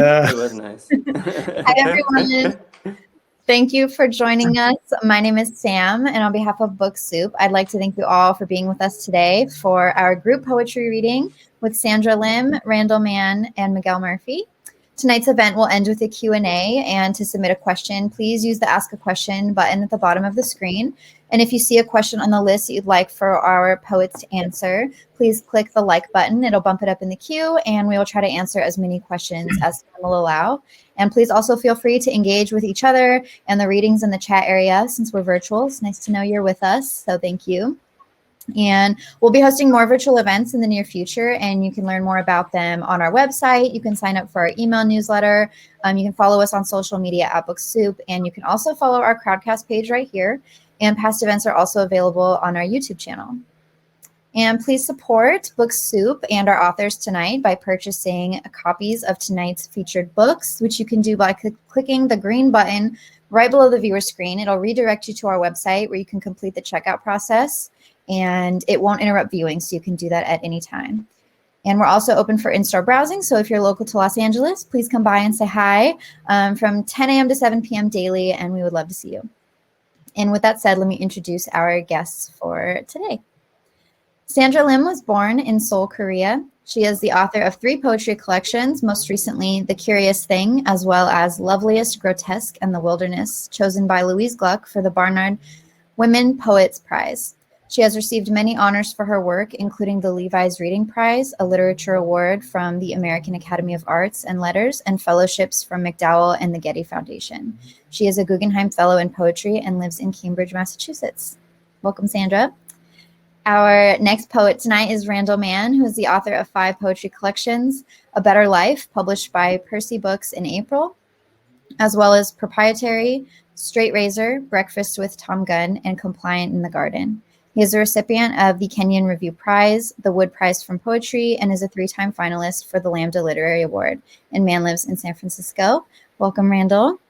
It was nice. Hi, everyone. Thank you for joining us. My name is Sam, and on behalf of Book Soup, I'd like to thank you all for being with us today for our group poetry reading with Sandra Lim, Randall Mann, and Miguel Murphy. Tonight's event will end with a Q&A, and to submit a question, please use the Ask a Question button at the bottom of the screen. And if you see a question on the list that you'd like for our poets to answer, please click the like button. It'll bump it up in the queue, and we will try to answer as many questions as time will allow. And please also feel free to engage with each other and the readings in the chat area since we're virtual. It's nice to know you're with us, so thank you. And we'll be hosting more virtual events in the near future, and you can learn more about them on our website. You can sign up for our email newsletter. You can follow us on social media at Book Soup, and you can also follow our Crowdcast page right here. And past events are also available on our YouTube channel. And please support Book Soup and our authors tonight by purchasing copies of tonight's featured books, which you can do by clicking the green button right below the viewer screen. It'll redirect you to our website where you can complete the checkout process, and it won't interrupt viewing, so you can do that at any time. And we're also open for in-store browsing, so if you're local to Los Angeles, please come by and say hi from 10 a.m. to 7 p.m. daily, and we would love to see you. And with that said, let me introduce our guests for today. Sandra Lim was born in Seoul, Korea. She is the author of 3 poetry collections, most recently The Curious Thing, as well as Loveliest, Grotesque, and The Wilderness, chosen by Louise Glück for the Barnard Women Poets Prize. She has received many honors for her work, including the Levis Reading Prize, a literature award from the American Academy of Arts and Letters, and fellowships from MacDowell and the Getty Foundation. She is a Guggenheim Fellow in Poetry and lives in Cambridge, Massachusetts. Welcome, Sandra. Our next poet tonight is Randall Mann, who is the author of 5 poetry collections, A Better Life, published by Persea Books in April, as well as Proprietary, Straight Razor, Breakfast with THOM GUNN, and Compliant in the Garden. He is a recipient of the Kenyon Review Prize, the Wood Prize from Poetry, and is a 3-time finalist for the Lambda Literary Award. And Mann lives in San Francisco. Welcome, Randall.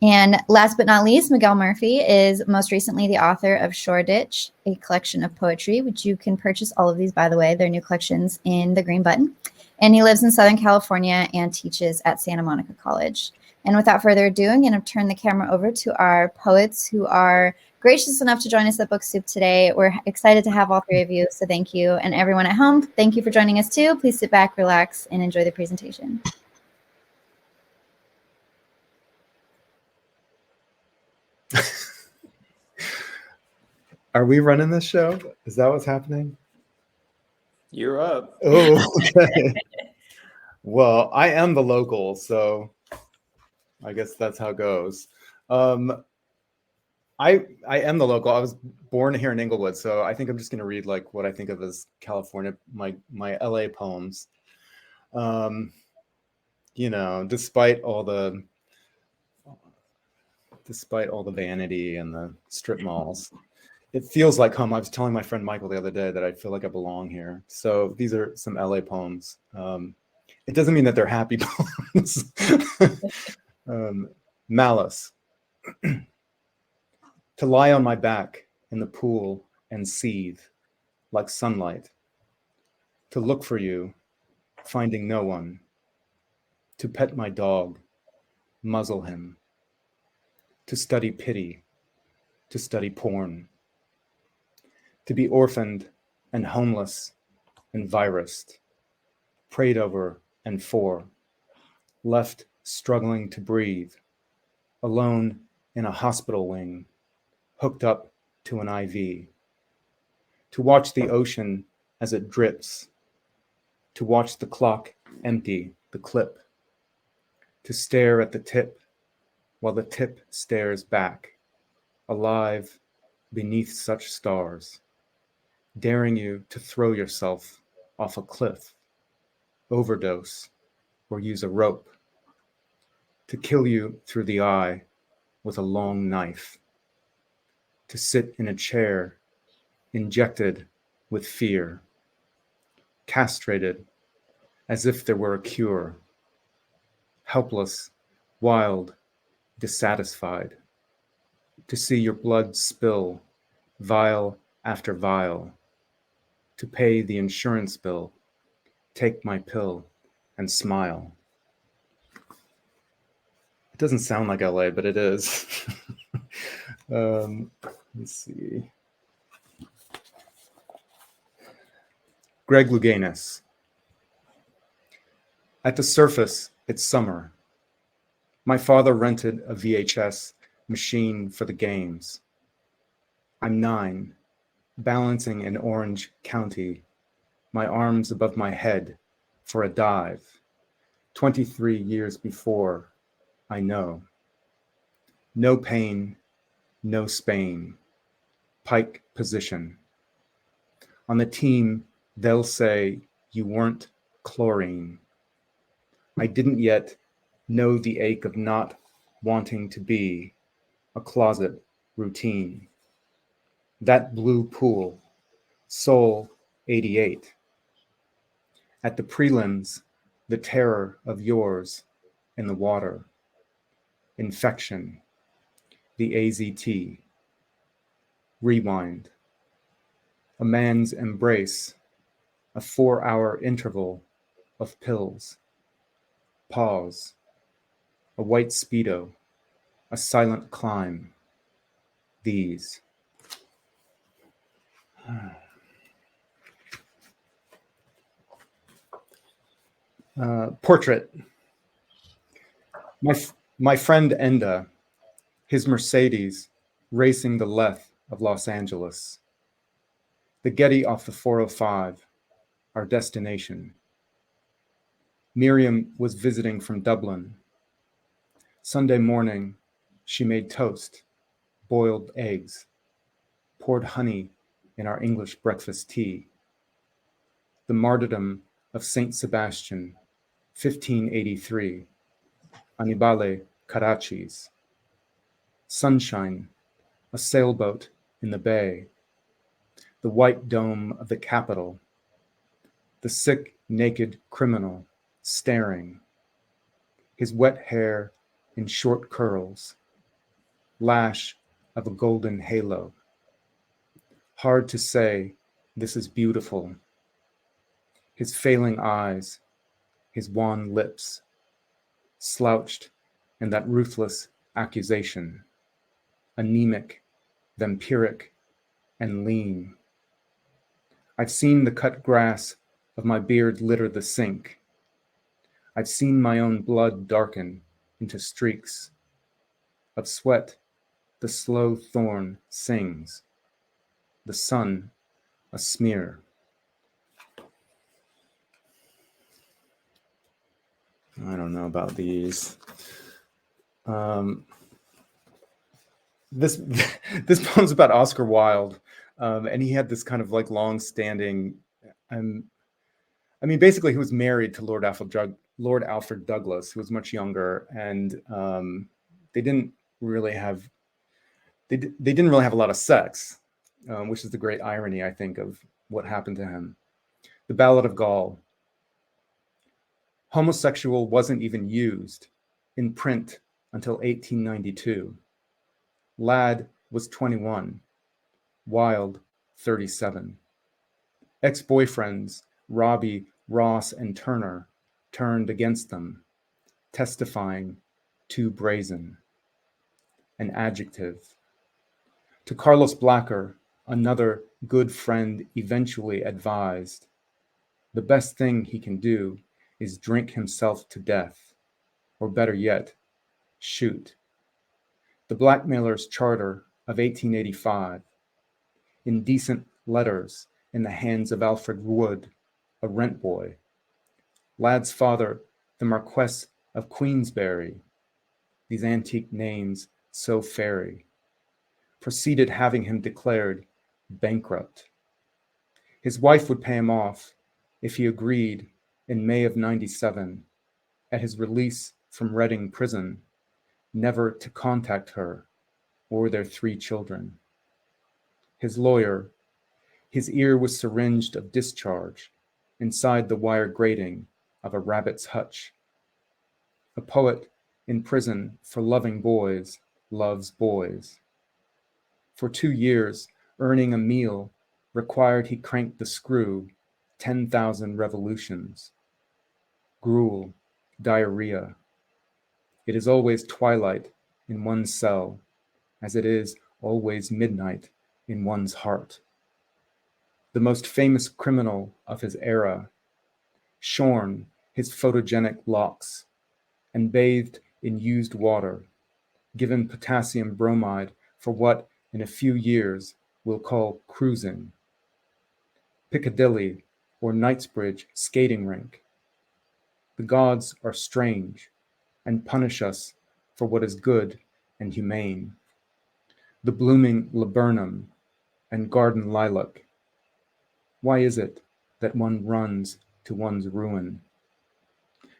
And last but not least, Miguel Murphy is most recently the author of Shoreditch, a collection of poetry, which you can purchase all of these, by the way. They're new collections in the green button. And he lives in Southern California and teaches at Santa Monica College. And without further ado, I'm going to turn the camera over to our poets who are gracious enough to join us at Book Soup today. We're excited to have all 3 of you, so thank you. And everyone at home, thank you for joining us too. Please sit back, relax, and enjoy the presentation. Are we running this show? Is that what's happening? You're up. Oh, okay. Well, I am the local, so I guess that's how it goes. I am the local. I was born here in Inglewood, so I think I'm just going to read like what I think of as California, my LA poems. You know, despite all the vanity and the strip malls, it feels like home. I was telling my friend Michael the other day that I feel like I belong here. So these are some LA poems. It doesn't mean that they're happy poems. Malice. To lie on my back in the pool and seethe like sunlight. To look for you, finding no one. To pet my dog, muzzle him. To study pity, to study porn. To be orphaned and homeless and virused. Prayed over and for. Left struggling to breathe. Alone in a hospital wing. Hooked up to an IV, to watch the ocean as it drips, to watch the clock empty the clip, to stare at the tip while the tip stares back, alive beneath such stars, daring you to throw yourself off a cliff, overdose, or use a rope, to kill you through the eye with a long knife, to sit in a chair, injected with fear, castrated as if there were a cure, helpless, wild, dissatisfied, to see your blood spill, vial after vial, to pay the insurance bill, take my pill and smile, doesn't sound like LA, but it is. Let's see. Greg Louganis. At the surface, it's summer. My father rented a VHS machine for the games. I'm 9, balancing in Orange County, my arms above my head for a dive. 23 years before, I know. No pain, no Spain. Pike position. On the team, they'll say you weren't chlorine. I didn't yet know the ache of not wanting to be a closet routine. That blue pool, Seoul 88. At the prelims, the terror of yours in the water. Infection, the AZT. Rewind. A man's embrace, a 4-hour interval of pills. Pause. A white Speedo, a silent climb. These. Portrait. My friend Enda, his Mercedes, racing the Leth of Los Angeles. The Getty off the 405, our destination. Miriam was visiting from Dublin. Sunday morning, she made toast, boiled eggs, poured honey in our English breakfast tea. The martyrdom of Saint Sebastian, 1583, Annibale Carracci's. Sunshine, a sailboat in the bay, the white dome of the Capitol, the sick, naked criminal staring, his wet hair in short curls, lash of a golden halo. Hard to say, this is beautiful. His failing eyes, his wan lips, slouched in that ruthless accusation, anemic, vampiric, and lean. I've seen the cut grass of my beard litter the sink. I've seen my own blood darken into streaks. Of sweat, the slow thorn sings. The sun, a smear. I don't know about these. This poem's about Oscar Wilde, and he had this kind of like long-standing. Basically, he was married to Lord Alfred Douglas, who was much younger, and they didn't really have a lot of sex, which is the great irony, I think, of what happened to him. The Ballad of Gaul. Homosexual wasn't even used in print until 1892. Ladd was 21, Wilde 37. Ex-boyfriends Robbie, Ross, and Turner turned against them, testifying too brazen. An adjective. To Carlos Blacker, another good friend eventually advised, the best thing he can do is drink himself to death, or better yet, shoot. The Blackmailer's Charter of 1885, indecent letters in the hands of Alfred Wood, a rent boy. Ladd's father, the Marquess of Queensberry, these antique names so fairy, proceeded having him declared bankrupt. His wife would pay him off if he agreed in May of 97, at his release from Reading Prison, never to contact her or their 3 children. His lawyer, his ear was syringed of discharge inside the wire grating of a rabbit's hutch. A poet in prison for loving boys loves boys. For 2 years, earning a meal required he crank the screw 10,000 revolutions. Gruel, diarrhea. It is always twilight in one's cell, as it is always midnight in one's heart. The most famous criminal of his era, shorn his photogenic locks and bathed in used water, given potassium bromide for what in a few years we'll call cruising. Piccadilly or Knightsbridge skating rink. The gods are strange and punish us for what is good and humane. The blooming laburnum and garden lilac. Why is it that one runs to one's ruin?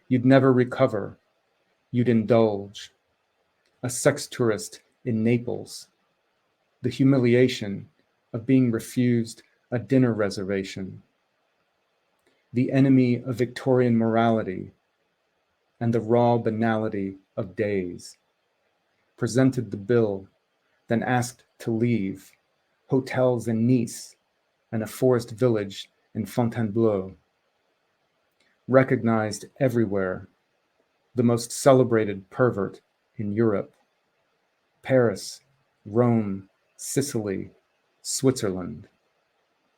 You'd never recover, you'd indulge. A sex tourist in Naples. The humiliation of being refused a dinner reservation. The enemy of Victorian morality and the raw banality of days. Presented the bill, then asked to leave. Hotels in Nice and a forest village in Fontainebleau. Recognized everywhere, the most celebrated pervert in Europe. Paris, Rome, Sicily, Switzerland.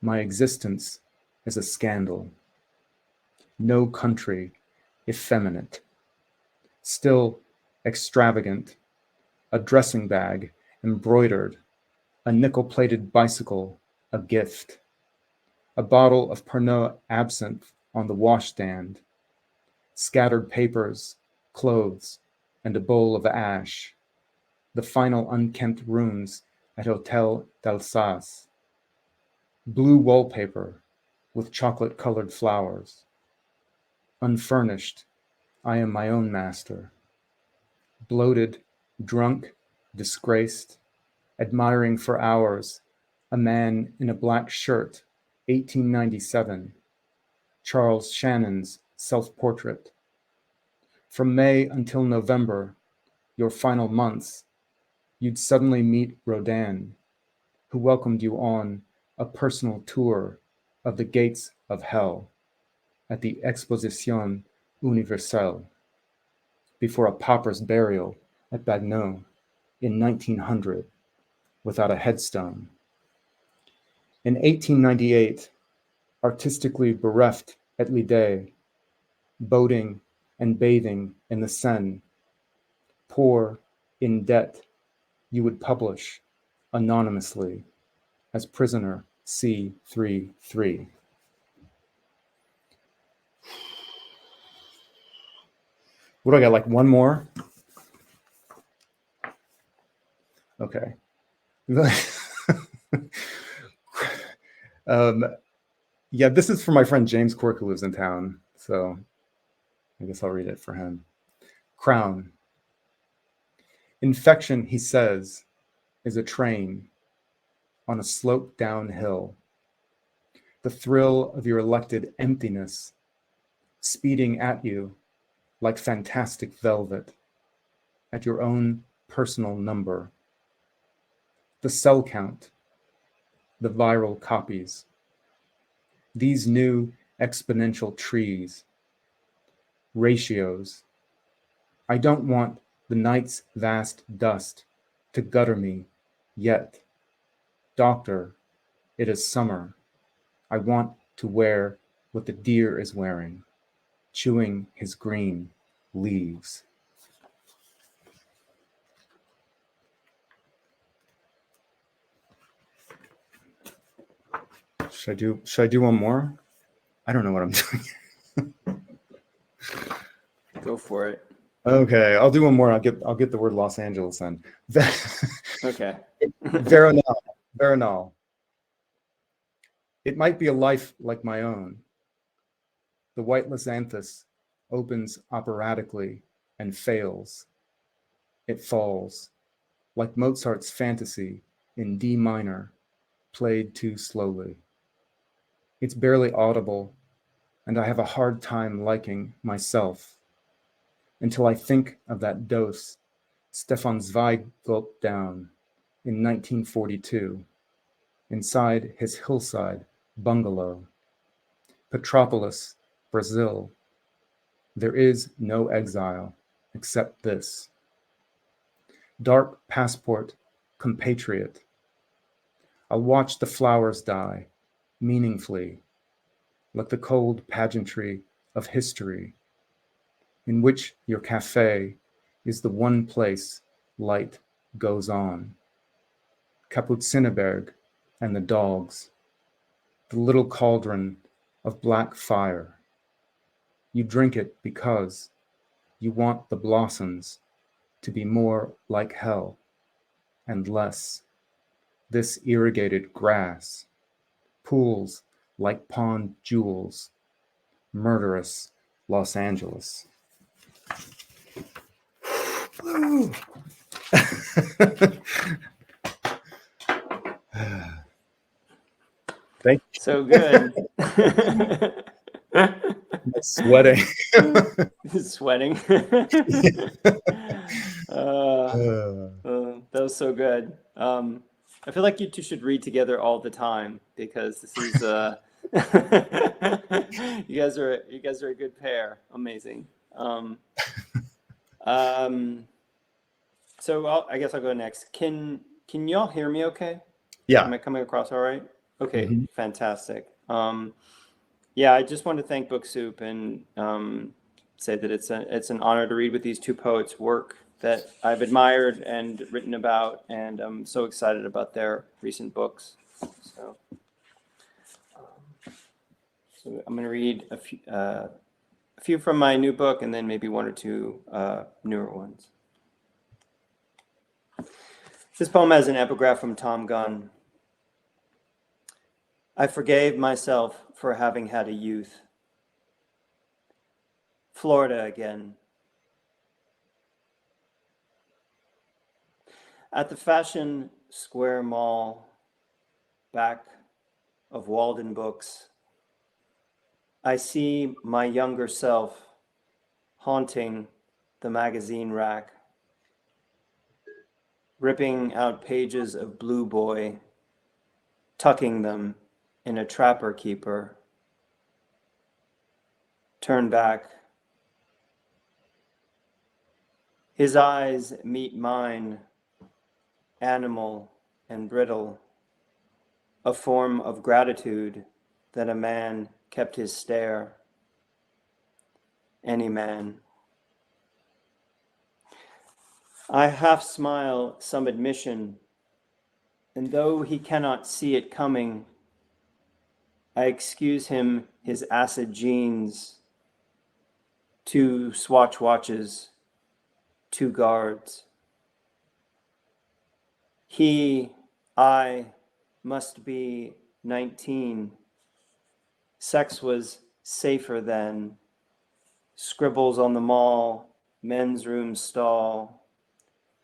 My existence is a scandal. No country effeminate. Still extravagant. A dressing bag embroidered. A nickel-plated bicycle, a gift. A bottle of Pernod absinthe on the washstand. Scattered papers, clothes, and a bowl of ash. The final unkempt rooms at Hotel d'Alsace. Blue wallpaper with chocolate-colored flowers. Unfurnished, I am my own master. Bloated, drunk, disgraced, admiring for hours a man in a black shirt, 1897, Charles Shannon's self-portrait. From May until November, your final months, you'd suddenly meet Rodin, who welcomed you on a personal tour of the gates of hell at the Exposition Universelle before a pauper's burial at Bagneux in 1900 without a headstone. In 1898, artistically bereft at Lide, boating and bathing in the Seine, poor, in debt, you would publish anonymously as prisoner C33. What do I got, like one more? Okay. Yeah, this is for my friend James Quirk, who lives in town, so I guess I'll read it for him. Crown. Infection, he says, is a train on a slope downhill. The thrill of your elected emptiness speeding at you like fantastic velvet at your own personal number. The cell count, the viral copies, these new exponential trees, ratios. I don't want the night's vast dust to gutter me yet. Doctor, it is summer. I want to wear what the deer is wearing, chewing his green leaves. Should I do one more? I don't know what I'm doing. Go for it. Okay, I'll do one more. I'll get the word Los Angeles in. Okay. Veronal. It might be a life like my own. The white leucanthus opens operatically and fails. It falls, like Mozart's fantasy in D minor, played too slowly. It's barely audible, and I have a hard time liking myself until I think of that dose Stefan Zweig gulped down in 1942 inside his hillside bungalow. Petropolis, Brazil. There is no exile, except this. Dark passport, compatriot. I'll watch the flowers die, meaningfully, like the cold pageantry of history, in which your cafe is the one place light goes on. Kapuzinerberg and the dogs, the little cauldron of black fire. You drink it because you want the blossoms to be more like hell and less this irrigated grass, pools like pond jewels, murderous Los Angeles. Thank you. So good. Sweating. Sweating. That was so good. I feel like you two should read together all the time because this is you guys are a good pair. Amazing. So I guess I'll go next. Can y'all hear me okay? Yeah. Am I coming across all right? Okay, Fantastic. Yeah, I just want to thank Book Soup and say that it's an honor to read with these two poets' work that I've admired and written about, and I'm so excited about their recent books. So I'm going to read a few from my new book, and then maybe one or two newer ones. This poem has an epigraph from THOM GUNN. I forgave myself for having had a youth. Florida again. At the Fashion Square Mall, back of Walden Books, I see my younger self haunting the magazine rack, ripping out pages of Blue Boy, tucking them in a trapper keeper. Turn back. His eyes meet mine, animal and brittle, a form of gratitude that a man kept his stare. Any man. I half smile some admission, and though he cannot see it coming, I excuse him his acid jeans, 2 Swatch watches, 2 guards. I must be 19. Sex was safer then. Scribbles on the mall, men's room stall,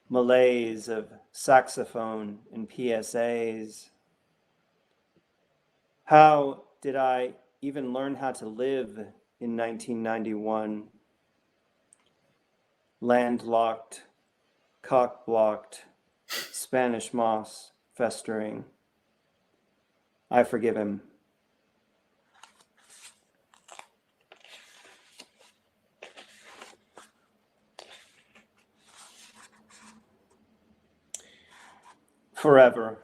malaise of saxophone and PSAs. How did I even learn how to live in 1991? Landlocked, cock-blocked, Spanish moss festering. I forgive him. Forever.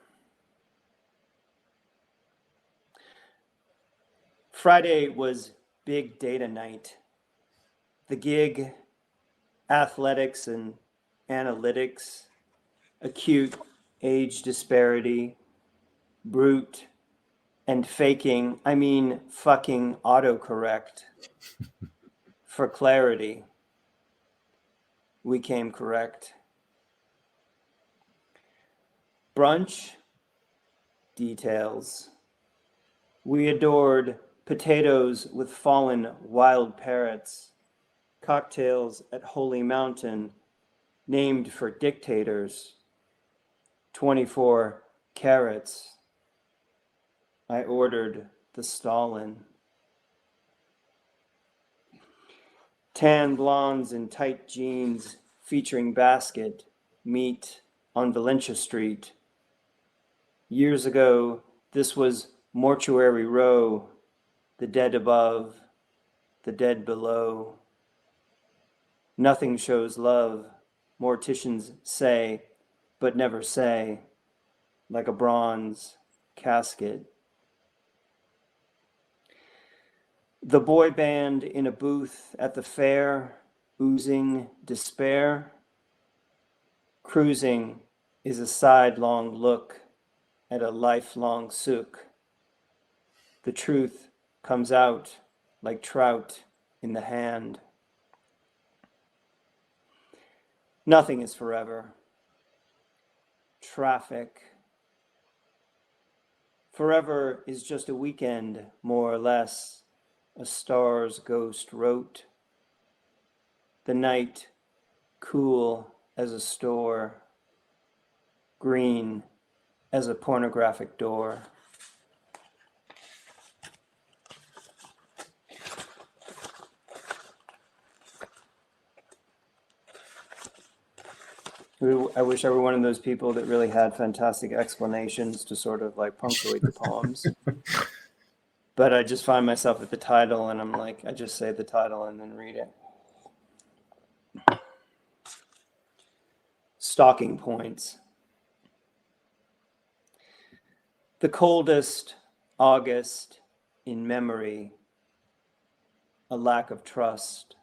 Friday was big data night. The gig, athletics and analytics, acute age disparity, brute and faking, I mean fucking autocorrect. For clarity, we came correct. Brunch, details. We adored potatoes with fallen wild parrots, cocktails at Holy Mountain named for dictators, 24 carats. I ordered the Stalin. Tan blondes in tight jeans featuring basket meet on Valencia Street. Years ago, this was Mortuary Row, the dead above, the dead below. Nothing shows love, morticians say, but never say, like a bronze casket. The boy band in a booth at the fair, oozing despair. Cruising is a sidelong look at a lifelong sook. The truth comes out like trout in the hand. Nothing is forever. Traffic. Forever is just a weekend, more or less, a star's ghost wrote. The night, cool as a store, green as a pornographic door. I wish I were one of those people that really had fantastic explanations to sort of like punctuate the poems. But I just find myself at the title and I'm like, I just say the title and then read it. Stalking points. The coldest August in memory, a lack of trust.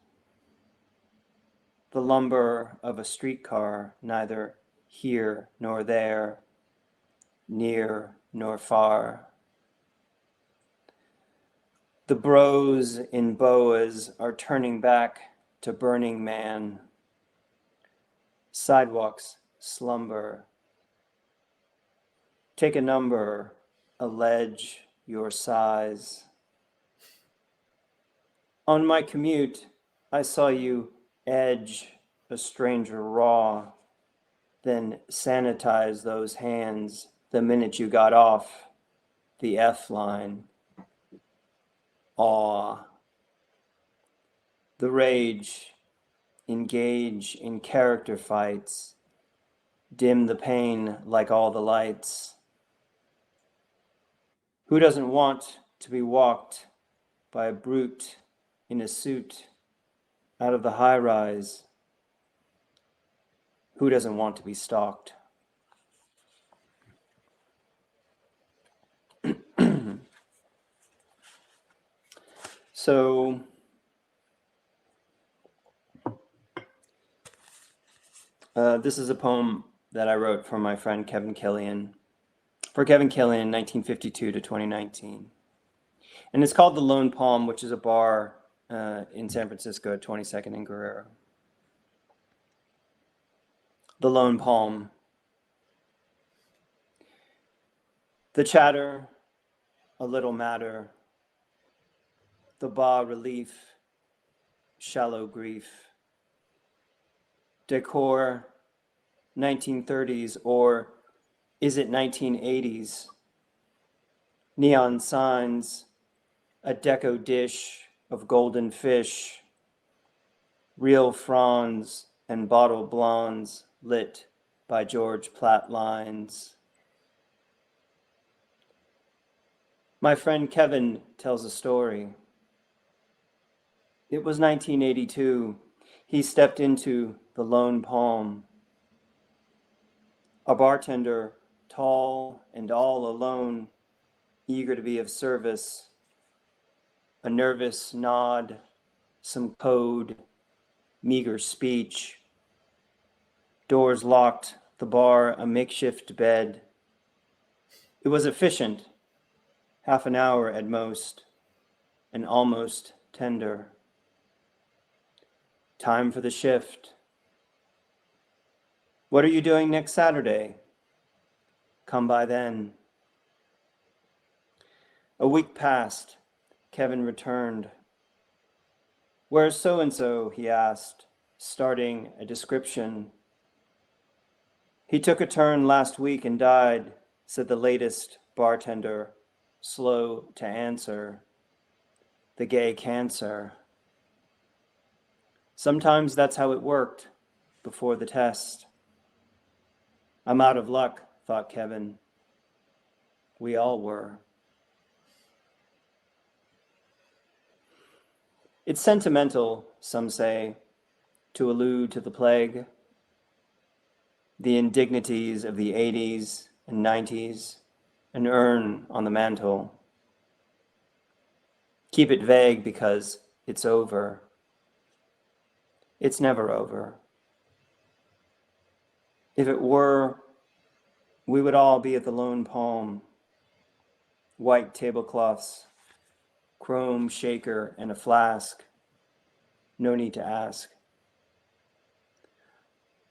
The lumber of a streetcar, neither here nor there, near nor far. The bros in boas are turning back to Burning Man. Sidewalks slumber. Take a number, allege your size. On my commute, I saw you edge a stranger raw, then sanitize those hands the minute you got off the F line. Awe. The rage, engage in character fights, dim the pain like all the lights. Who doesn't want to be walked by a brute in a suit out of the high rise? Who doesn't want to be stalked? So this is a poem that I wrote for my friend Kevin Killian, 1952 to 2019. And it's called The Lone Palm, which is a bar in San Francisco at 22nd and Guerrero. The Lone Palm. The chatter, a little matter. The bas relief, shallow grief. Decor, 1930s, or is it 1980s? Neon signs, a deco dish of golden fish, real fronds and bottle blondes lit by George Platt lines. My friend Kevin tells a story. It was 1982. He stepped into the Lone Palm. A bartender, tall and all alone, eager to be of service. A nervous nod, some code, meager speech. Doors locked, the bar a makeshift bed. It was efficient, half an hour at most, and almost tender. Time for the shift. What are you doing next Saturday? Come by then. A week passed. Kevin returned. Where's so-and-so? He asked, starting a description. He took a turn last week and died, said the latest bartender, slow to answer. The gay cancer. Sometimes that's how it worked before the test. I'm out of luck, thought Kevin. We all were. It's sentimental, some say, to allude to the plague, the indignities of the 80s and 90s, an urn on the mantle. Keep it vague because it's over. It's never over. If it were, we would all be at the Lone Palm, white tablecloths, chrome shaker and a flask. No need to ask.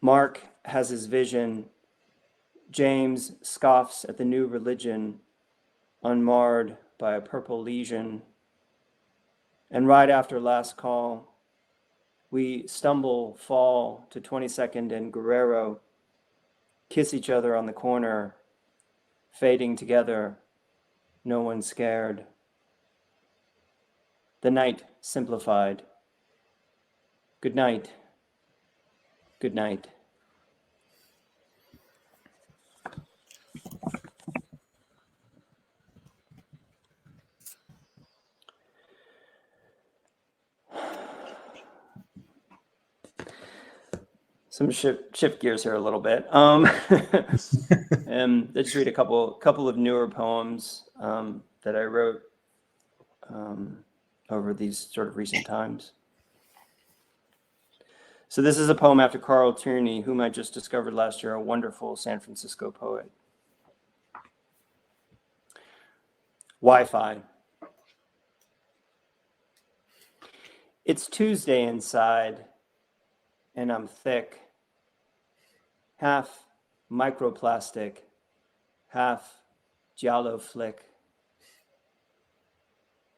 Mark has his vision. James scoffs at the new religion, unmarred by a purple lesion. And right after last call, we stumble, fall to 22nd and Guerrero, kiss each other on the corner, fading together, no one scared. The night simplified. Good night. Good night. Some shift gears here a little bit. And let's read a couple of newer poems that I wrote over these sort of recent times. So this is a poem after Carl Tierney, whom I just discovered last year, a wonderful San Francisco poet. Wi-Fi. It's Tuesday inside, and I'm thick. Half microplastic, half giallo flick.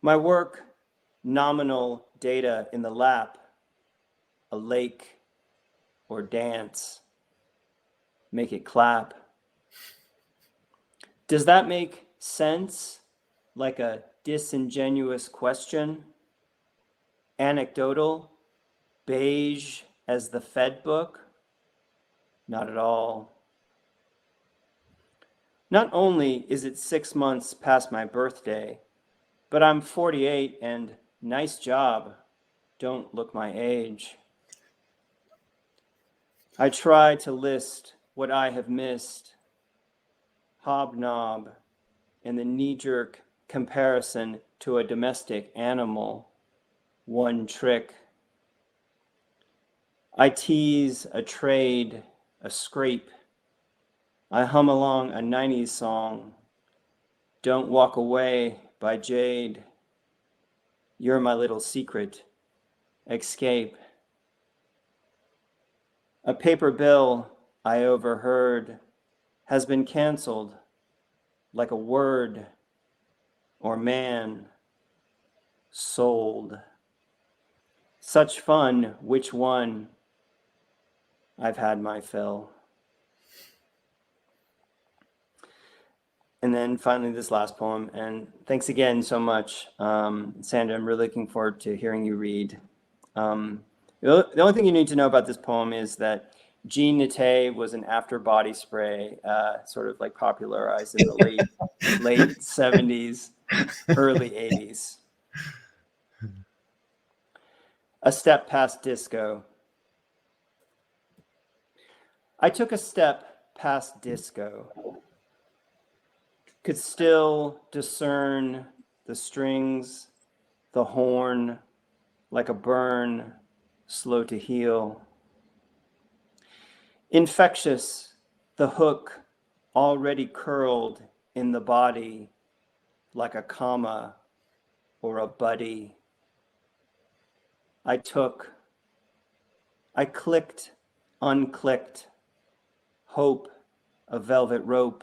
My work, nominal data in the lap, a lake or dance, make it clap. Does that make sense? Like a disingenuous question? Anecdotal? Beige as the Fed book? Not at all. Not only is it 6 months past my birthday, but I'm 48 and nice job, don't look my age. I try to list what I have missed, hobnob, and the knee-jerk comparison to a domestic animal, one trick. I tease a trade, a scrape. I hum along a 90s song, Don't Walk Away by Jade. You're my little secret, escape. A paper bill I overheard has been canceled like a word or man sold. Such fun, which one? I've had my fill. And then finally this last poem, and thanks again so much, Sandra. I'm really looking forward to hearing you read. The only thing you need to know about this poem is that Jean Naté was an after body spray, sort of like popularized in the late 70s, early 80s. A step past disco. I took a step past disco. Could still discern the strings, the horn, like a burn, slow to heal. Infectious, the hook already curled in the body, like a comma or a buddy. I clicked, unclicked, hope, a velvet rope.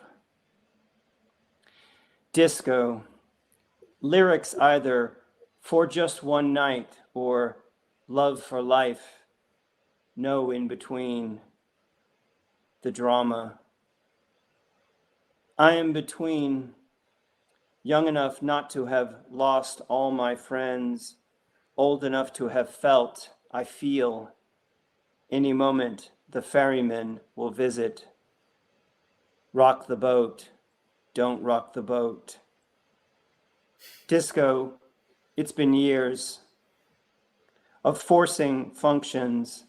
Disco, lyrics either for just one night or love for life, no in between. The drama. I am between, young enough not to have lost all my friends, old enough to have felt, I feel, any moment the ferryman will visit. Rock the boat, don't rock the boat. Disco, it's been years of forcing functions,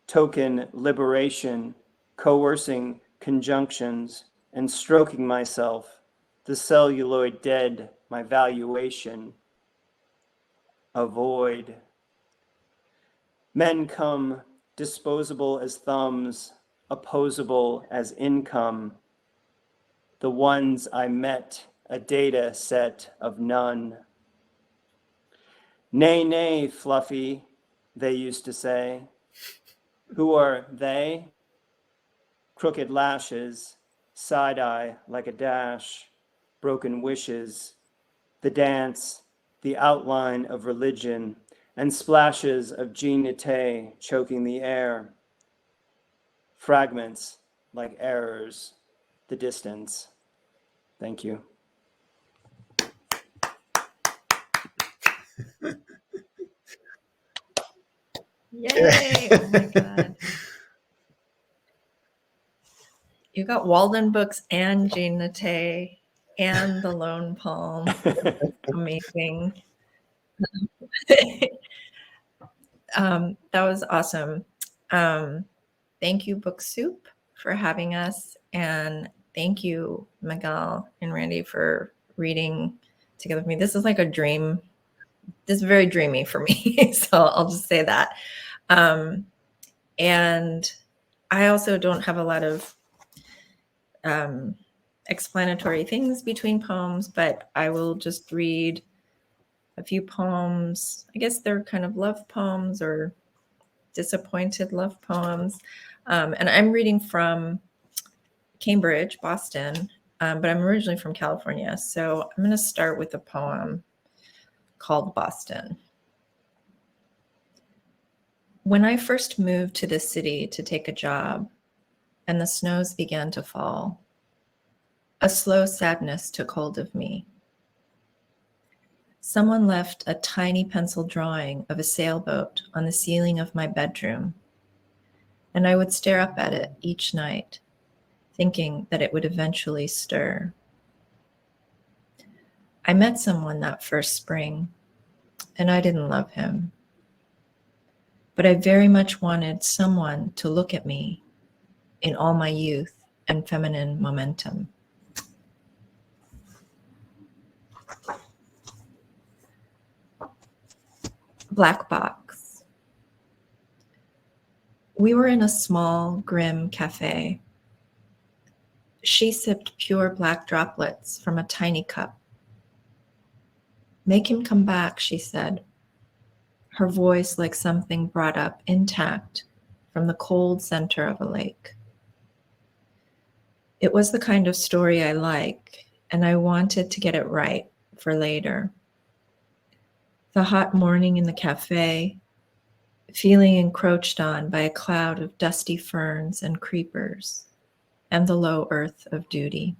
token liberation, coercing conjunctions, and stroking myself, the celluloid dead, my valuation. Avoid. Men come, disposable as thumbs, opposable as income. The ones I met, a data set of none. Nay, nay, Fluffy, they used to say. Who are they? Crooked lashes, side-eye like a dash, broken wishes, the dance, the outline of religion, and splashes of jeanette choking the air. Fragments like errors, the distance. Thank you. Yay! Oh my God. You got Walden Books and Jean Natte and the Lone Palm. Amazing. That was awesome. Thank you, Book Soup, for having us. And thank you, Miguel and Randy, for reading together with me. This is like a dream. This is very dreamy for me. So I'll just say that. And I also don't have a lot of explanatory things between poems, but I will just read a few poems. I guess they're kind of love poems or disappointed love poems. And I'm reading from Cambridge, Boston, but I'm originally from California. So I'm going to start with a poem called Boston. When I first moved to this city to take a job and the snows began to fall, a slow sadness took hold of me. Someone left a tiny pencil drawing of a sailboat on the ceiling of my bedroom, and I would stare up at it each night, thinking that it would eventually stir. I met someone that first spring, and I didn't love him. But I very much wanted someone to look at me in all my youth and feminine momentum. Black Box. We were in a small, grim cafe. She sipped pure black droplets from a tiny cup. Make him come back, she said, her voice like something brought up intact from the cold center of a lake. It was the kind of story I like, and I wanted to get it right for later. The hot morning in the cafe, feeling encroached on by a cloud of dusty ferns and creepers, and the low earth of duty.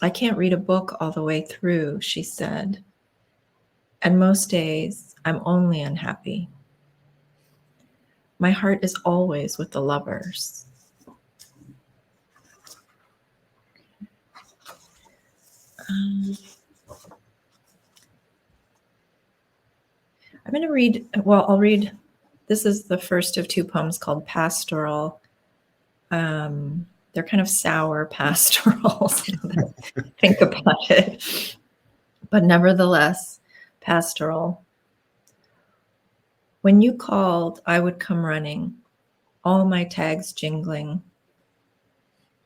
I can't read a book all the way through, she said, and most days I'm only unhappy. My heart is always with the lovers. I'm going to read, I'll read, this is the first of two poems called Pastoral. They're kind of sour pastorals, think about it. But nevertheless, pastoral. When you called, I would come running, all my tags jingling.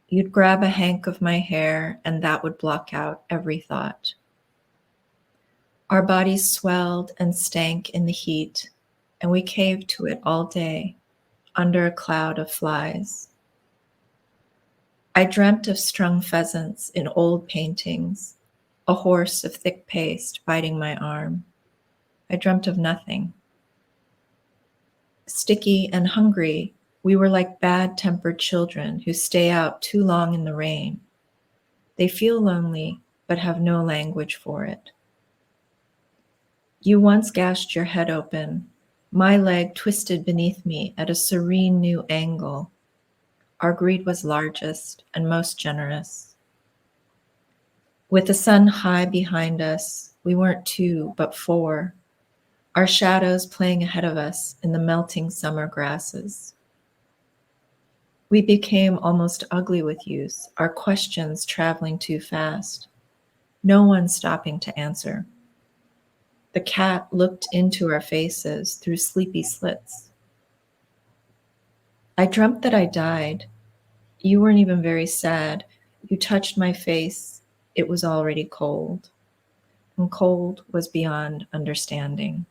You'd grab a hank of my hair, and that would block out every thought. Our bodies swelled and stank in the heat, and we caved to it all day, under a cloud of flies. I dreamt of strung pheasants in old paintings, a horse of thick paste biting my arm. I dreamt of nothing. Sticky and hungry, we were like bad-tempered children who stay out too long in the rain. They feel lonely, but have no language for it. You once gashed your head open. My leg twisted beneath me at a serene new angle. Our greed was largest and most generous. With the sun high behind us, we weren't two, but four, our shadows playing ahead of us in the melting summer grasses. We became almost ugly with use, our questions traveling too fast, no one stopping to answer. The cat looked into our faces through sleepy slits. I dreamt that I died. You weren't even very sad. You touched my face. It was already cold, and cold was beyond understanding.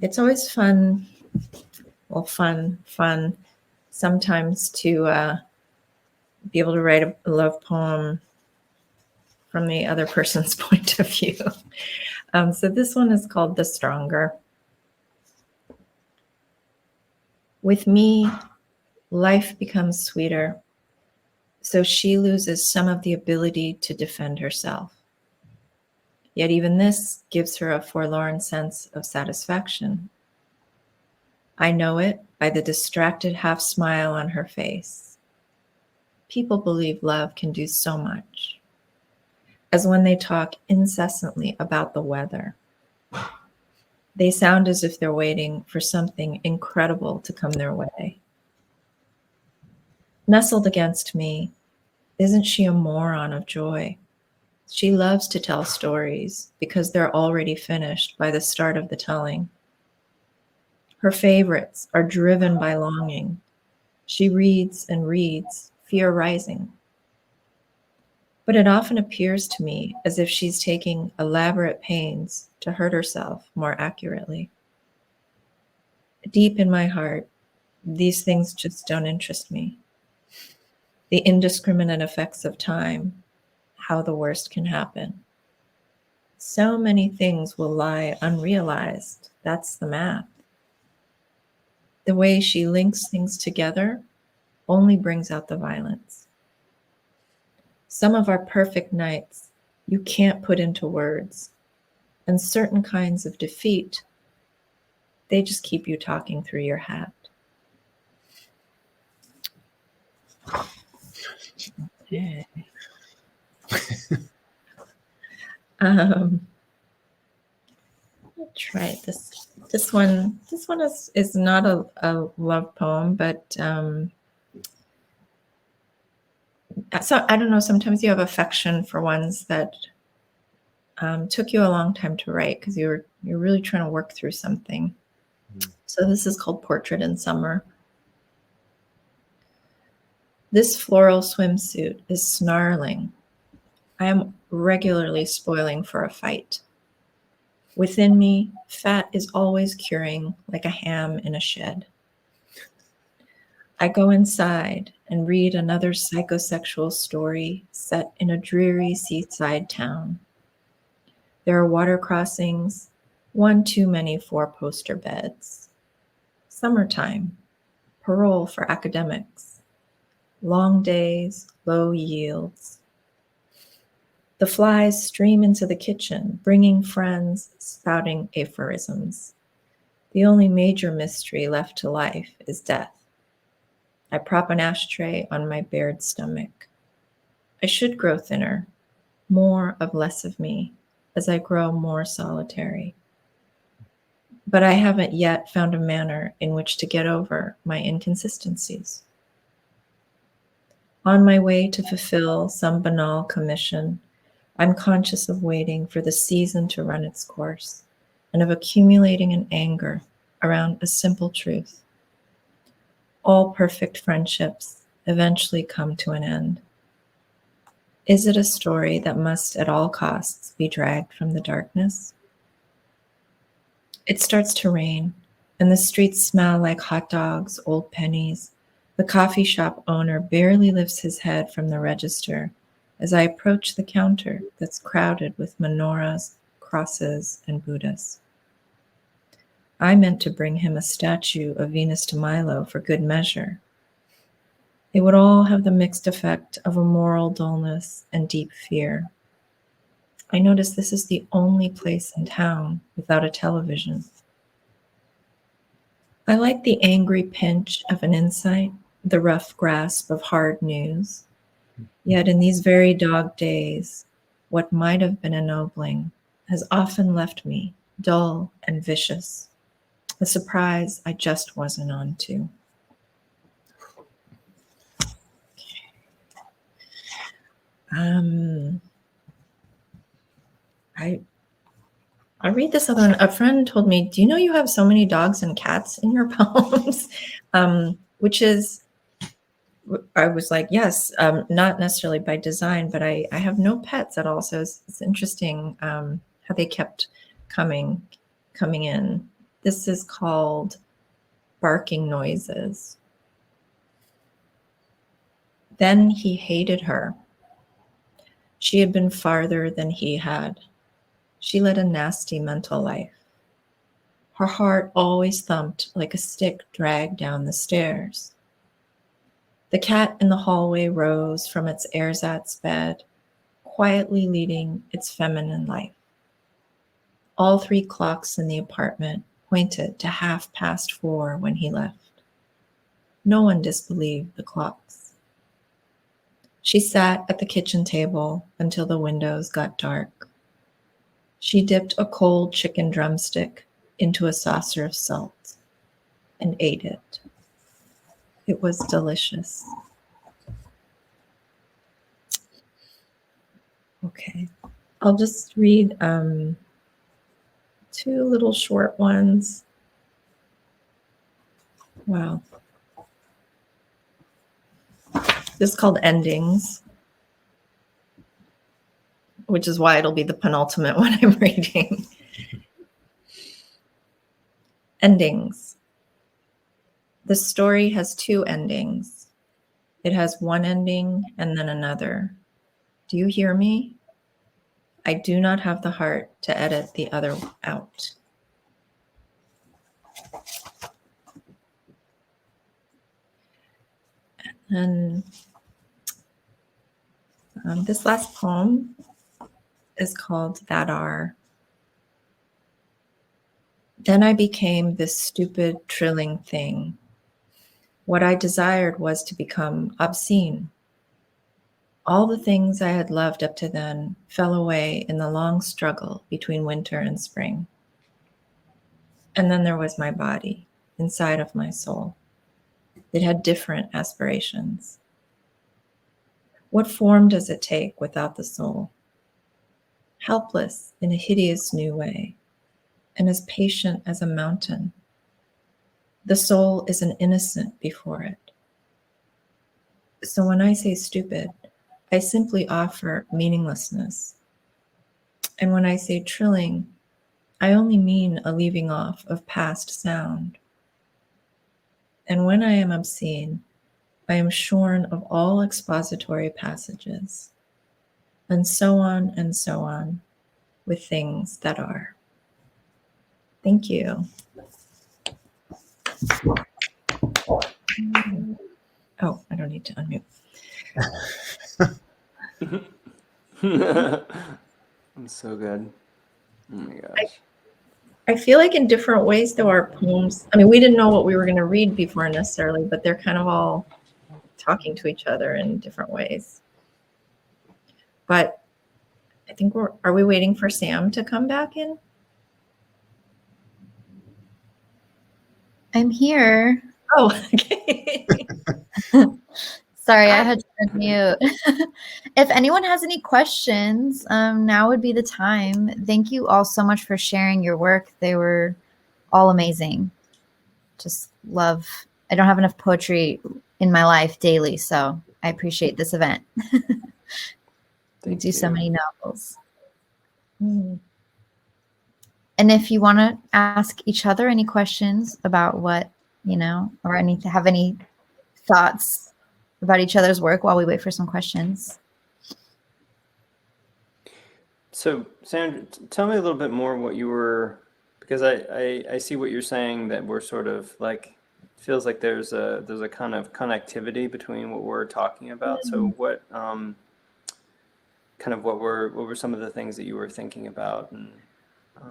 It's always fun, sometimes to be able to write a love poem from the other person's point of view. So this one is called The Stronger. With me, life becomes sweeter, so she loses some of the ability to defend herself. Yet even this gives her a forlorn sense of satisfaction. I know it by the distracted half smile on her face. People believe love can do so much, as when they talk incessantly about the weather. They sound as if they're waiting for something incredible to come their way. Nestled against me, isn't she a moron of joy? She loves to tell stories because they're already finished by the start of the telling. Her favorites are driven by longing. She reads and reads, fear rising. But it often appears to me as if she's taking elaborate pains to hurt herself more accurately. Deep in my heart, these things just don't interest me. The indiscriminate effects of time, how the worst can happen. So many things will lie unrealized. That's the math. The way she links things together only brings out the violence. Some of our perfect nights you can't put into words, and certain kinds of defeat, they just keep you talking through your hat. Okay. I'll try this. This one is not a love poem, but so I don't know. Sometimes you have affection for ones that took you a long time to write because you're really trying to work through something. So this is called Portrait in Summer. This floral swimsuit is snarling. I am regularly spoiling for a fight. Within me, fat is always curing like a ham in a shed. I go inside and read another psychosexual story set in a dreary seaside town. There are water crossings, one too many four-poster beds. Summertime, parole for academics. Long days, low yields. The flies stream into the kitchen, bringing friends, spouting aphorisms. The only major mystery left to life is death. I prop an ashtray on my bared stomach. I should grow thinner, more of less of me, as I grow more solitary. But I haven't yet found a manner in which to get over my inconsistencies. On my way to fulfill some banal commission, I'm conscious of waiting for the season to run its course and of accumulating an anger around a simple truth. All perfect friendships eventually come to an end. Is it a story that must at all costs be dragged from the darkness? It starts to rain, and the streets smell like hot dogs, old pennies. The coffee shop owner barely lifts his head from the register as I approach the counter that's crowded with menorahs, crosses, and Buddhas. I meant to bring him a statue of Venus de Milo for good measure. It would all have the mixed effect of a moral dullness and deep fear. I notice this is the only place in town without a television. I like the angry pinch of an insight, the rough grasp of hard news. Yet in these very dog days, what might have been ennobling has often left me dull and vicious, a surprise I just wasn't on to. I read this other one. A friend told me, do you know you have so many dogs and cats in your poems? Which is, I was like, yes, not necessarily by design, but I have no pets at all. So it's interesting how they kept coming in. This is called Barking Noises. Then he hated her. She had been farther than he had. She led a nasty mental life. Her heart always thumped like a stick dragged down the stairs. The cat in the hallway rose from its ersatz bed, quietly leading its feminine life. All 3 clocks in the apartment pointed to 4:30 when he left. No one disbelieved the clocks. She sat at the kitchen table until the windows got dark. She dipped a cold chicken drumstick into a saucer of salt and ate it. It was delicious. Okay, I'll just read 2 little short ones. Wow. This is called Endings, which is why it'll be the penultimate one I'm reading. Endings. The story has 2 endings. It has one ending and then another. Do you hear me? I do not have the heart to edit the other out. And this last poem is called That Are. Then I became this stupid, trilling thing. What I desired was to become obscene. All the things I had loved up to then fell away in the long struggle between winter and spring. And then there was my body inside of my soul. It had different aspirations. What form does it take without the soul? Helpless in a hideous new way, and as patient as a mountain. The soul is an innocent before it. So when I say stupid, I simply offer meaninglessness. And when I say trilling, I only mean a leaving off of past sound. And when I am obscene, I am shorn of all expository passages, and so on, with things that are. Thank you. Oh, I don't need to unmute. That's so good. Oh my gosh. I feel like in different ways, though, our poems, I mean, we didn't know what we were going to read before necessarily, but they're kind of all talking to each other in different ways. But I think are we waiting for Sam to come back in? I'm here. Oh, okay. Sorry, I had to unmute. If anyone has any questions, now would be the time. Thank you all so much for sharing your work. They were all amazing. Just love. I don't have enough poetry in my life daily, so I appreciate this event. We do so many novels. And if you want to ask each other any questions about what, or have any thoughts about each other's work while we wait for some questions. So, Sandra, tell me a little bit more what you were, because I see what you're saying, that we're sort of like, feels like there's a kind of connectivity between what we're talking about. So what what were some of the things that you were thinking about? And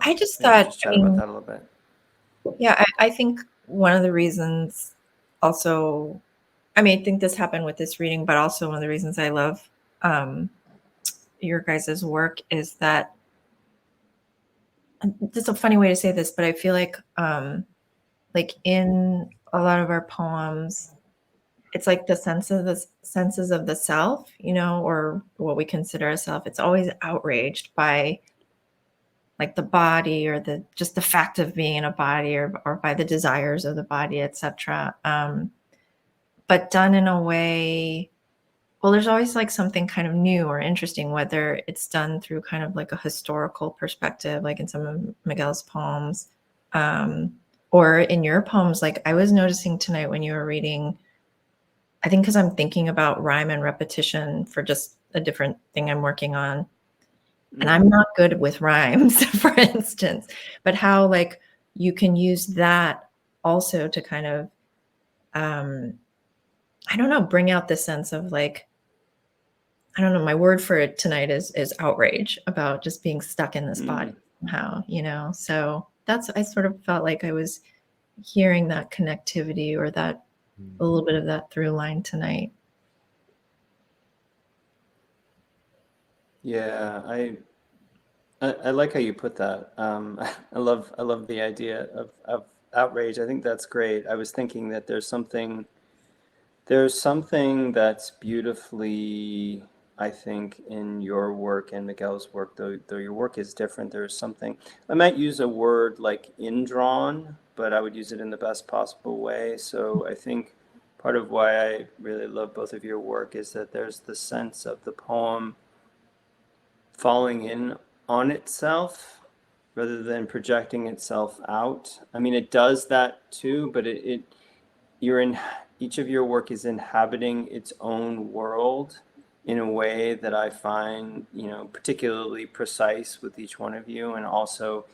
I just thought, just chat about that a little bit. Yeah, I think one of the reasons also I mean, I think this happened with this reading, but also one of the reasons I love your guys' work is that, this is a funny way to say this, but I feel like in a lot of our poems, it's like the senses of the self, you know, or what we consider a self. It's always outraged by like the body, or just the fact of being in a body, or by the desires of the body, etc. But done in a way, well, there's always like something kind of new or interesting, whether it's done through kind of like a historical perspective, like in some of Miguel's poems, or in your poems. Like I was noticing tonight when you were reading, I think because I'm thinking about rhyme and repetition for just a different thing I'm working on. And I'm not good with rhymes, for instance, but how like you can use that also to kind of, I don't know, bring out the sense of like, I don't know, my word for it tonight is outrage about just being stuck in this body somehow, you know? So I sort of felt like I was hearing that connectivity, or that a little bit of that through line tonight. Yeah, I like how you put that. I love the idea of outrage. I think that's great. I was thinking that there's something that's beautifully, I think, in your work and Miguel's work, though your work is different. There's something, I might use a word like indrawn, but I would use it in the best possible way. So I think part of why I really love both of your work is that there's the sense of the poem falling in on itself rather than projecting itself out. I mean, it does that too, but each of your work is inhabiting its own world in a way that I find, particularly precise with each one of you. And also,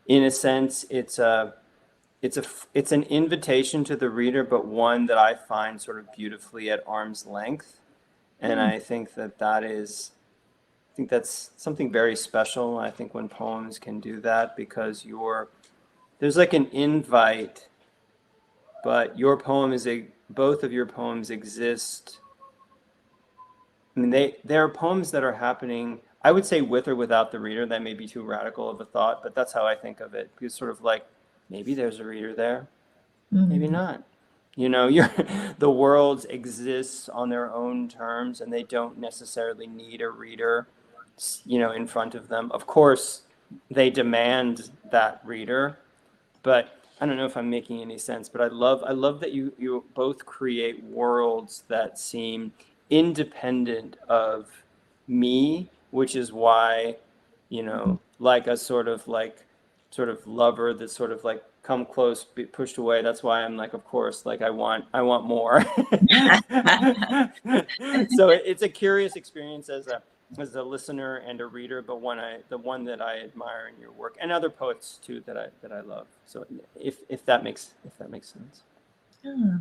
in a sense, it's an invitation to the reader, but one that I find sort of beautifully at arm's length. And I think that's something very special. I think when poems can do that, because there's like an invite, but both of your poems exist. I mean, there are poems that are happening, I would say, with or without the reader. That may be too radical of a thought, but that's how I think of it. Because sort of like, maybe there's a reader there, maybe not. The world exists on their own terms, and they don't necessarily need a reader, in front of them. Of course, they demand that reader, but I don't know if I'm making any sense. But I love that you both create worlds that seem independent of me, which is why, like a sort of lover that's sort of like come close, be pushed away. That's why I'm like, of course, like I want more. So it's a curious experience as a listener and a reader, but the one that I admire in your work, and other poets too that I love. So if that makes sense. Yeah.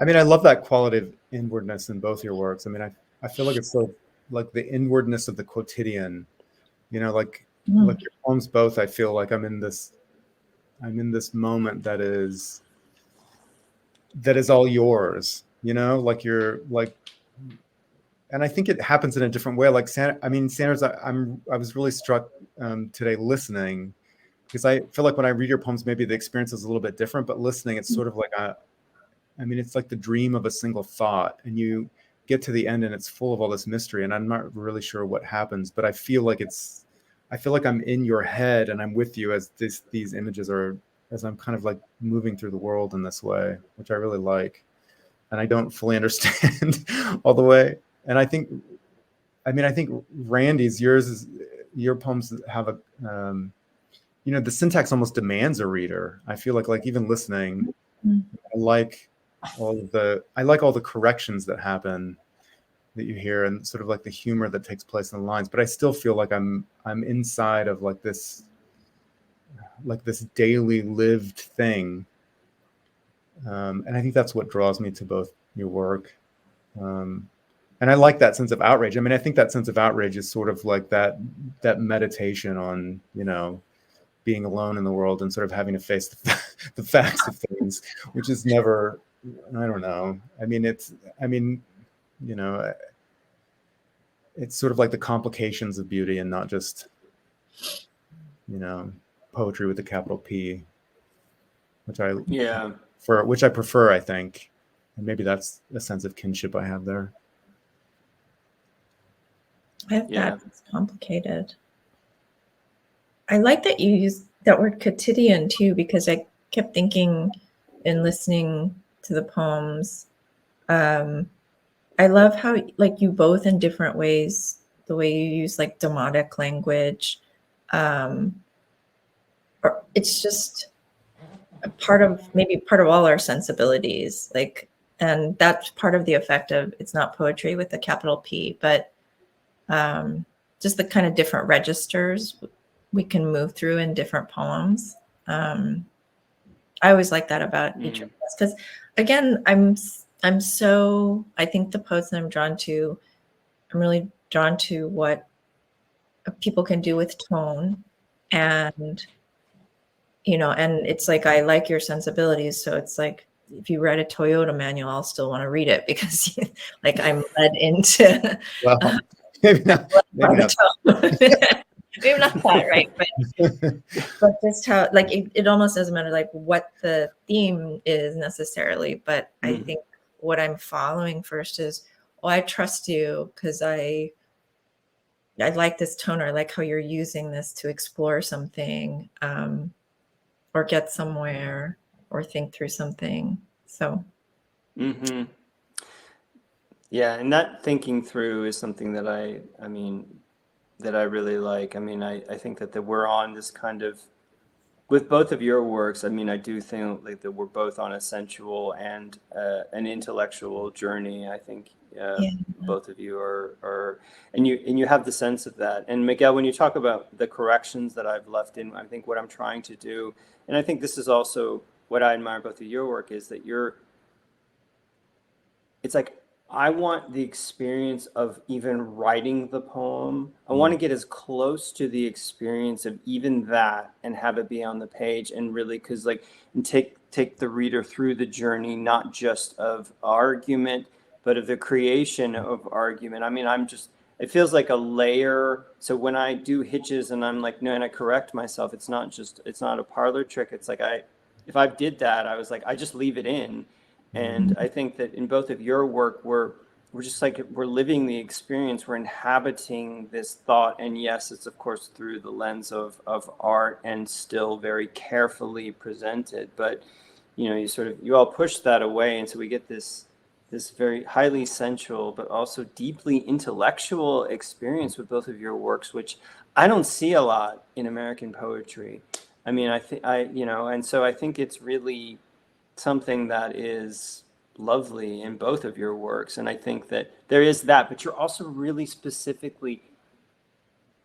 I mean, I love that quality of inwardness in both your works. I mean, I feel like it's so like the inwardness of the quotidian, like your poems both. I feel like I'm in this moment that is all yours, like you're like, and I think it happens in a different way. Like Sanders, I was really struck today listening, because I feel like when I read your poems, maybe the experience is a little bit different, but listening, it's sort of like it's like the dream of a single thought, and you get to the end and it's full of all this mystery, and I'm not really sure what happens, but I feel like I'm in your head and I'm with you as these images are, as I'm kind of like moving through the world in this way, which I really like. And I don't fully understand all the way. And I think Randy's, your poems have a, the syntax almost demands a reader. I feel like even listening, I like all the corrections that happen, that you hear, and sort of like the humor that takes place in the lines. But I still feel like I'm inside of like this daily lived thing. And I think that's what draws me to both your work. And I like that sense of outrage. I mean, I think that sense of outrage is sort of like that meditation on, being alone in the world and sort of having to face the facts of things, which is never I don't know. I mean, you know, it's sort of like the complications of beauty and not just, you know, poetry with a capital P, which I prefer, I think. And maybe that's a sense of kinship I have there. That's complicated. I like that you used that word quotidian too, because I kept thinking in listening to the poems. I love how like you both in different ways, the way you use like demotic language. Or it's just a part of all our sensibilities. Like, and that's part of the effect of it's not poetry with a capital P, but just the kind of different registers we can move through in different poems. I always like that about each of us, because again, I think the poets that I'm really drawn to what people can do with tone, and and it's like, I like your sensibilities. So it's like, if you read a Toyota manual, I'll still want to read it because like I'm led into well, maybe not. Maybe not that, right? But just how, like, it almost doesn't matter like what the theme is necessarily, but I think what I'm following first is, I trust you because I like this tone, or I like how you're using this to explore something, or get somewhere, or think through something. So. Yeah, and that thinking through is something that I really like. I mean, I think that we're on this kind of, with both of your works, I mean, I do think like that we're both on a sensual and an intellectual journey. I think both of you are, and you have the sense of that. And Miguel, when you talk about the corrections that I've left in, I think what I'm trying to do, and I think this is also what I admire both of your work, is that it's like, I want the experience of even writing the poem. I want to get as close to the experience of even that and have it be on the page, and really, because like, and take the reader through the journey, not just of argument, but of the creation of argument. I mean, it feels like a layer. So when I do hitches and I'm like, no, and I correct myself, it's not a parlor trick. It's like, if I did that, I was like, I just leave it in. And I think that in both of your work, we're just like, we're living the experience, we're inhabiting this thought. And yes, it's of course through the lens of art and still very carefully presented. But, you all push that away. And so we get this very highly sensual, but also deeply intellectual experience with both of your works, which I don't see a lot in American poetry. I mean, and so I think it's really something that is lovely in both of your works. And I think that there is that, but you're also really specifically,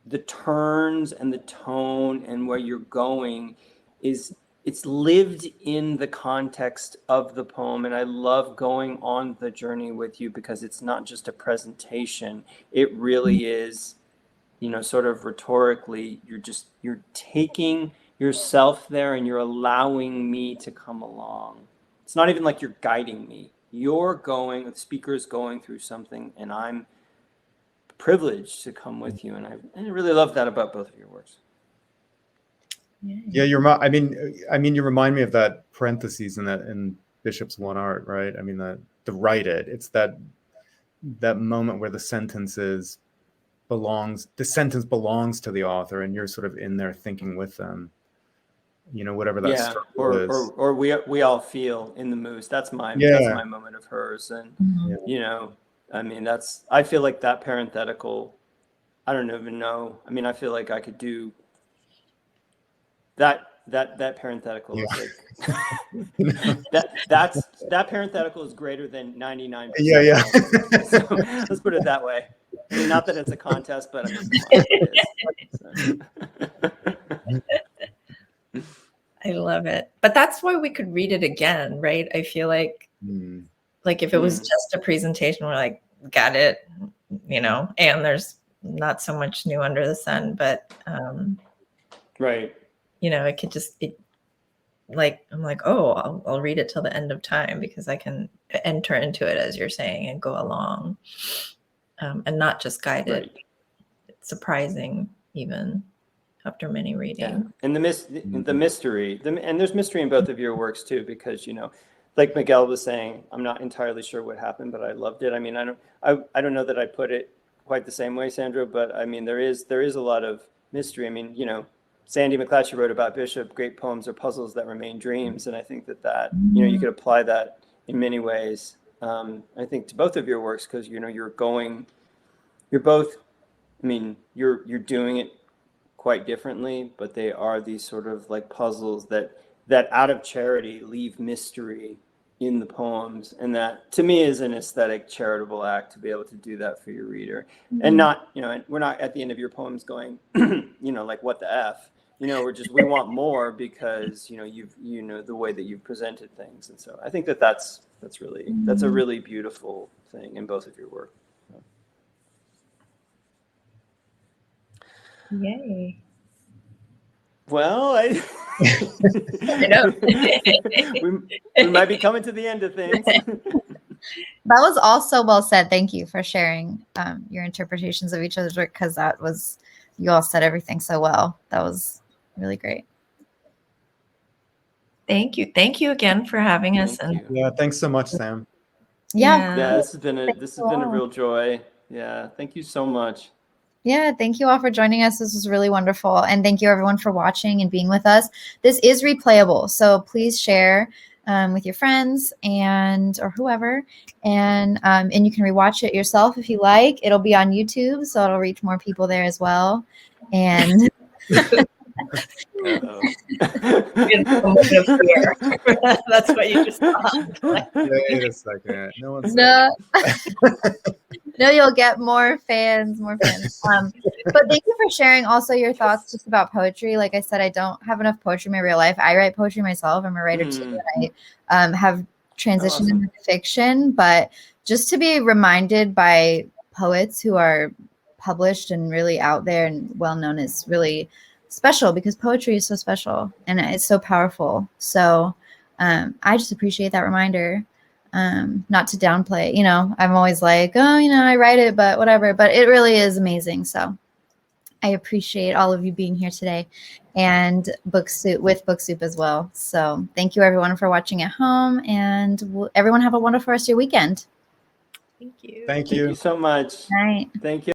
the turns and the tone and where you're going it's lived in the context of the poem. And I love going on the journey with you, because it's not just a presentation. It really is, sort of rhetorically, you're taking yourself there and you're allowing me to come along. It's not even like you're guiding me. The speaker is going through something, and I'm privileged to come with you. And I really love that about both of your works. Yeah, you remind me of that parentheses in Bishop's One Art, right? I mean, the write it. It's that moment where the sentence belongs to the author, and you're sort of in there thinking with them. Whatever that struggle is. Or we all feel in the mood. That's my moment of hers. And I mean, I feel like that parenthetical, I don't even know. I mean, I feel like I could do that parenthetical is like that parenthetical is greater than 99%. Yeah. So let's put it that way. I mean, not that it's a contest, but I mean, it is. I love it. But that's why we could read it again, right? I feel like like if it was just a presentation, we're like, got it, and there's not so much new under the sun, but right. It could just I'm like, oh, I'll read it till the end of time because I can enter into it, as you're saying, and go along, and not just guided. Right. It's surprising even after many readings. Yeah. And the mystery, and there's mystery in both of your works too, because, you know, like Miguel was saying, I'm not entirely sure what happened, but I loved it. I mean, I don't know that I put it quite the same way, Sandra, but I mean, there is a lot of mystery. I mean, you know, Sandy McClatchy wrote about Bishop, great poems are puzzles that remain dreams. And I think that, you know, you could apply that in many ways. I think to both of your works, because, you know, you're both, I mean, you're doing it quite differently, but they are these sort of like puzzles that out of charity leave mystery in the poems, and that to me is an aesthetic charitable act to be able to do that for your reader. And not, you know, we're not at the end of your poems going, you know, like what the F, you know, we want more because, you know, you know the way that you've presented things. And so I think that's a really beautiful thing in both of your work. Yay. Well, I know. we might be coming to the end of things. That was also well said. Thank you for sharing your interpretations of each other's work, because you all said everything so well. That was really great. Thank you. Thank you again for having us. Thank you. Yeah, thanks so much, Sam. Yeah. Yeah, this has been a real joy. Yeah, thank you so much. Yeah, thank you all for joining us. This was really wonderful. And thank you everyone for watching and being with us. This is replayable, so please share with your friends or whoever. And you can rewatch it yourself if you like. It'll be on YouTube, so it'll reach more people there as well. And that's what you just thought. Wait a second. No one's No, you'll get more fans. But thank you for sharing also your thoughts just about poetry. Like I said, I don't have enough poetry in my real life. I write poetry myself. I'm a writer too. And I have transitioned into fiction, but just to be reminded by poets who are published and really out there and well known is really special, because poetry is so special and it's so powerful. So I just appreciate that reminder. Not to downplay, you know, I'm always like, oh, you know, I write it, but whatever, but it really is amazing. So I appreciate all of you being here today, and Book Soup as well. So thank you everyone for watching at home, and everyone have a wonderful rest of your weekend. Thank you. Thank you. Thank you so much. All right. Thank you.